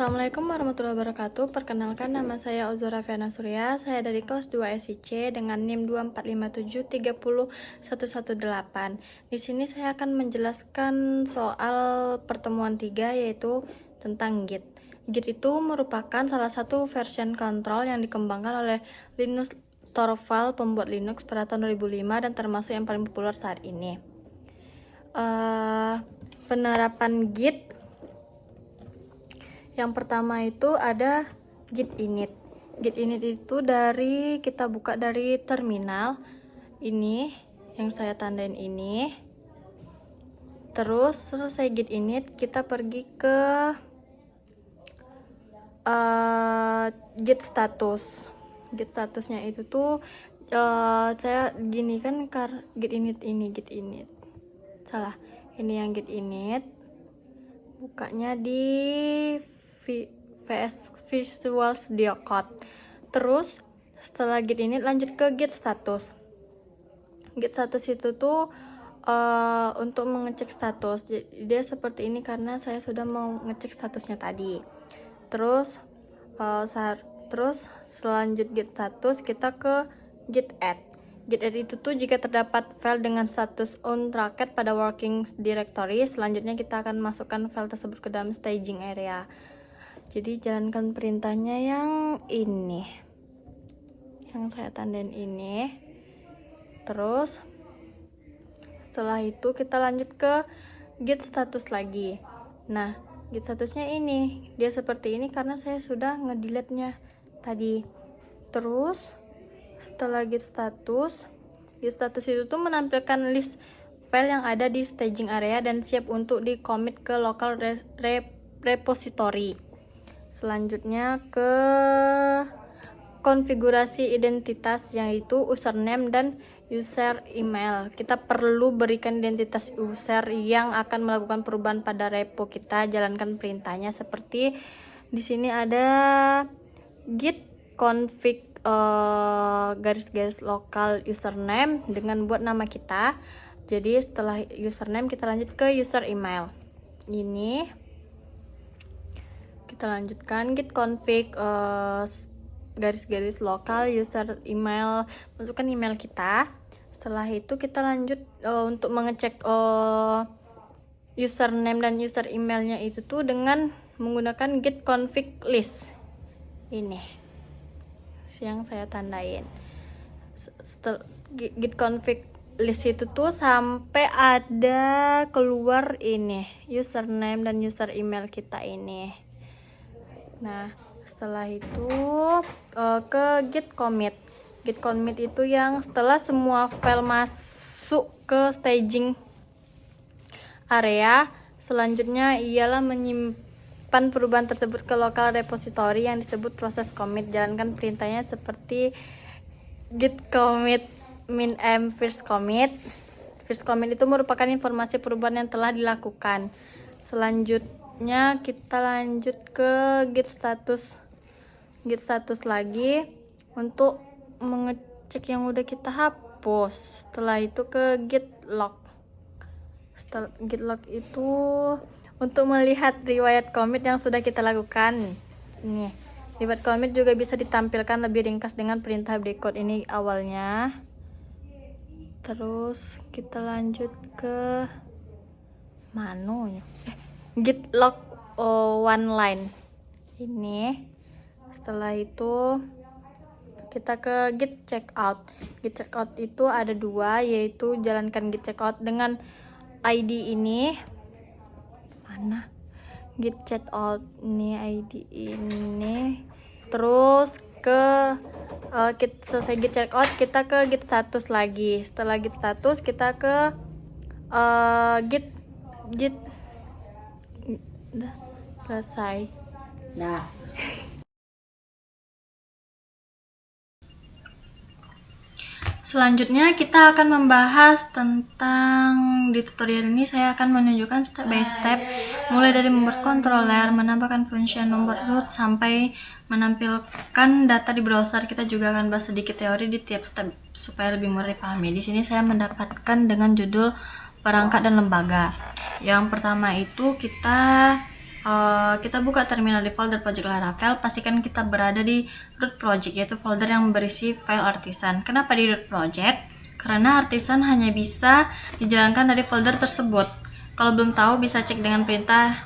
Assalamualaikum warahmatullahi wabarakatuh. Perkenalkan, nama saya Ozora Fiana Surya. Saya dari kelas 2 SIC dengan NIM 245730118. Di sini saya akan menjelaskan soal pertemuan 3, yaitu tentang Git. Git itu merupakan salah satu version control yang dikembangkan oleh Linus Torvalds, pembuat Linux pada tahun 2005 dan termasuk yang paling populer saat ini. Penerapan Git yang pertama itu ada git init. Git init itu kita buka dari terminal ini yang saya tandain ini. Terus selesai git init, kita pergi ke git status. Git statusnya itu tuh saya gini kan git init. Salah. Ini yang git init. Bukanya di Visual Studio Code. Terus setelah git init lanjut ke git status. Git status itu tuh untuk mengecek status. Jadi dia seperti ini karena saya sudah mau ngecek statusnya tadi. Terus selanjut git status kita ke git add. Git add itu tuh jika terdapat file dengan status untracked pada working directory, selanjutnya kita akan masukkan file tersebut ke dalam staging area. Jadi jalankan perintahnya yang ini, yang saya tandain ini. Terus setelah itu kita lanjut ke git status lagi. Nah, git statusnya ini, dia seperti ini karena saya sudah ngedelete-nya tadi. Terus setelah git status itu tuh menampilkan list file yang ada di staging area dan siap untuk di commit ke local repository. Selanjutnya ke konfigurasi identitas, yaitu username dan user email. Kita perlu berikan identitas user yang akan melakukan perubahan pada repo kita. Jalankan perintahnya seperti di sini ada git config garis-garis lokal username dengan buat nama kita. Jadi setelah username kita lanjut ke user email. Ini kita lanjutkan git config garis-garis lokal user email, masukkan email kita. Setelah itu kita lanjut untuk mengecek username dan user emailnya itu tuh dengan menggunakan git config list ini yang saya tandain. Setelah git config list itu tuh sampai ada keluar ini username dan user email kita ini. Nah, setelah itu ke git commit. Git commit itu yang setelah semua file masuk ke staging area, selanjutnya ialah menyimpan perubahan tersebut ke local repository yang disebut proses commit. Jalankan perintahnya seperti git commit min m first commit. First commit itu merupakan informasi perubahan yang telah dilakukan. Selanjutnya kita lanjut ke git status lagi untuk mengecek yang udah kita hapus. Setelah itu ke git log. Setelah git log itu untuk melihat riwayat commit yang sudah kita lakukan. Ini riwayat commit juga bisa ditampilkan lebih ringkas dengan perintah breakout ini awalnya. Terus kita lanjut ke git log one line ini. Setelah itu kita ke git checkout. Git checkout itu ada dua, yaitu jalankan git checkout dengan ID ini. Git checkout ini ID ini. Terus selesai git checkout kita ke git status lagi. Setelah git status kita ke git udah selesai. Nah, selanjutnya kita akan membahas tentang, di tutorial ini saya akan menunjukkan step by step mulai dari membuat controller, menambahkan function, membuat root, sampai menampilkan data di browser. Kita juga akan bahas sedikit teori di tiap step supaya lebih mudah dipahami. Di sini saya mendapatkan dengan judul perangkat dan lembaga. Yang pertama itu kita kita buka terminal di folder project Laravel, pastikan kita berada di root project, yaitu folder yang berisi file artisan. Kenapa di root project? Karena artisan hanya bisa dijalankan dari folder tersebut. Kalau belum tahu bisa cek dengan perintah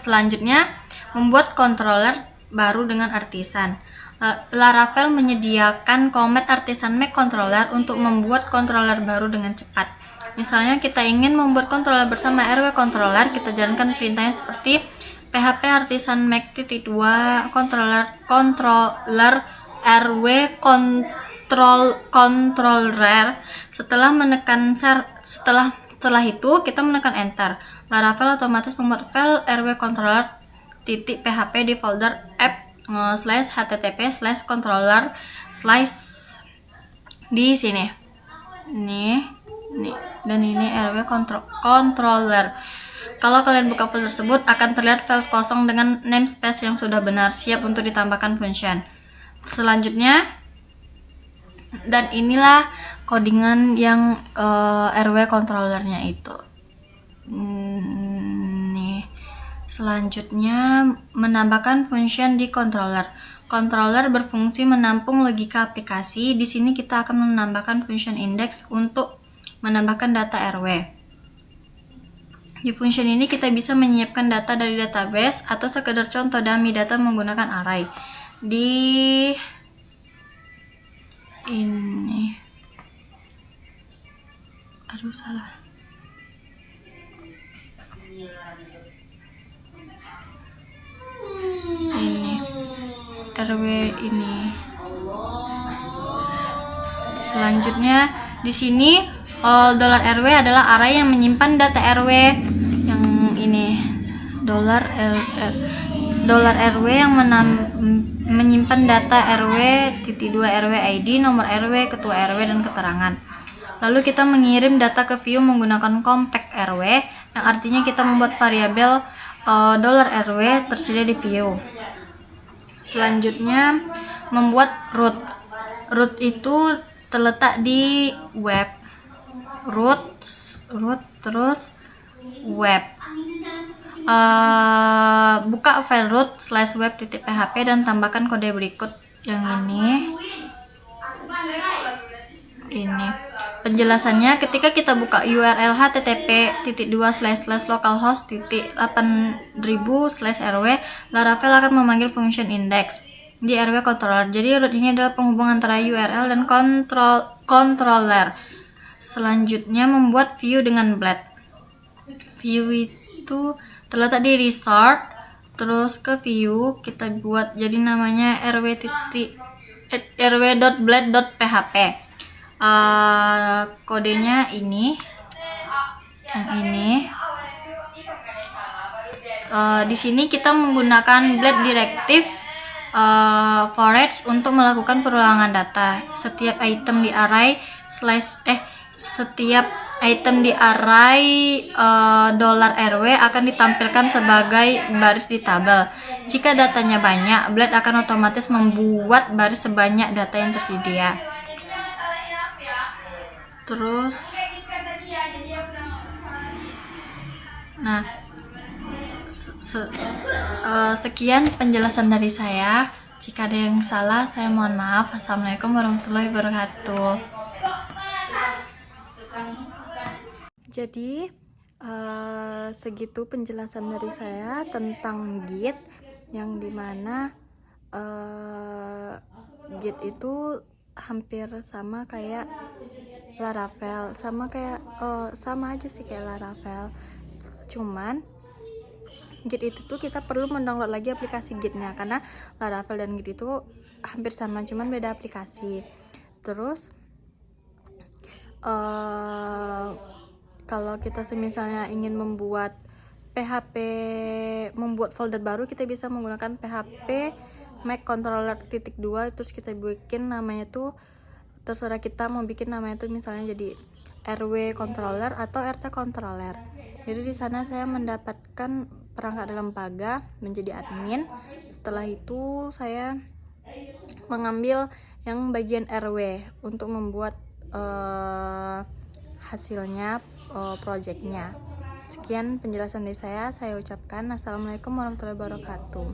selanjutnya, membuat controller baru dengan artisan. Laravel menyediakan command artisan make controller untuk membuat controller baru dengan cepat. Misalnya kita ingin membuat controller bersama RW controller, kita jalankan perintahnya seperti php artisan make .2 controller RW controller. Setelah itu kita menekan enter. Laravel otomatis membuat file RW controller .php di folder app/http/controller/ di sini. Nih, dan ini RW controller. Kalau kalian buka file tersebut akan terlihat file kosong dengan namespace yang sudah benar, siap untuk ditambahkan function. Selanjutnya, dan inilah codingan yang RW controllernya itu. Nih. Selanjutnya, menambahkan function di controller. Controller berfungsi menampung logika aplikasi. Di sini kita akan menambahkan function index untuk menambahkan data RW. Di function ini kita bisa menyiapkan data dari database atau sekedar contoh dummy data menggunakan array. Di ini, aduh salah. Ini RW ini. Selanjutnya di sini $RW adalah array yang menyimpan data RW yang ini. $RW yang menyimpan data RW .2 RW ID, nomor RW, ketua RW dan keterangan. Lalu kita mengirim data ke view menggunakan compact RW, yang artinya kita membuat variabel $RW tersedia di view. Selanjutnya membuat root. Root itu terletak di web. Root terus web. Buka file root/web.php dan tambahkan kode berikut yang ini. Penjelasannya, ketika kita buka URL http://localhost.8000/rw, Laravel akan memanggil function index di RW controller. Jadi root ini adalah penghubung antara URL dan controller. Selanjutnya membuat view dengan blade. View itu terletak di resort, terus ke view kita buat jadi namanya rw.blade.php. Kodenya ini, yang ini. Di sini kita menggunakan blade directive forage untuk melakukan perulangan data. Setiap item di array $RW akan ditampilkan sebagai baris di tabel. Jika datanya banyak, Blade akan otomatis membuat baris sebanyak data yang tersedia. Terus, nah, sekian penjelasan dari saya. Jika ada yang salah, saya mohon maaf. Assalamualaikum warahmatullahi wabarakatuh. Jadi segitu penjelasan dari saya tentang Git, yang dimana Git itu hampir sama kayak Laravel, sama aja sih kayak Laravel. Cuman Git itu tuh kita perlu mendownload lagi aplikasi Gitnya, karena Laravel dan Git itu hampir sama, cuman beda aplikasi. Terus kalau kita misalnya ingin membuat folder baru, kita bisa menggunakan php make controller .2, terus kita bikin namanya tuh terserah kita mau bikin namanya tuh misalnya jadi RW controller atau RT controller. Jadi di sana saya mendapatkan perangkat lembaga, menjadi admin. Setelah itu saya mengambil yang bagian RW untuk membuat hasilnya projectnya. Sekian penjelasan dari saya ucapkan. Assalamualaikum warahmatullahi wabarakatuh.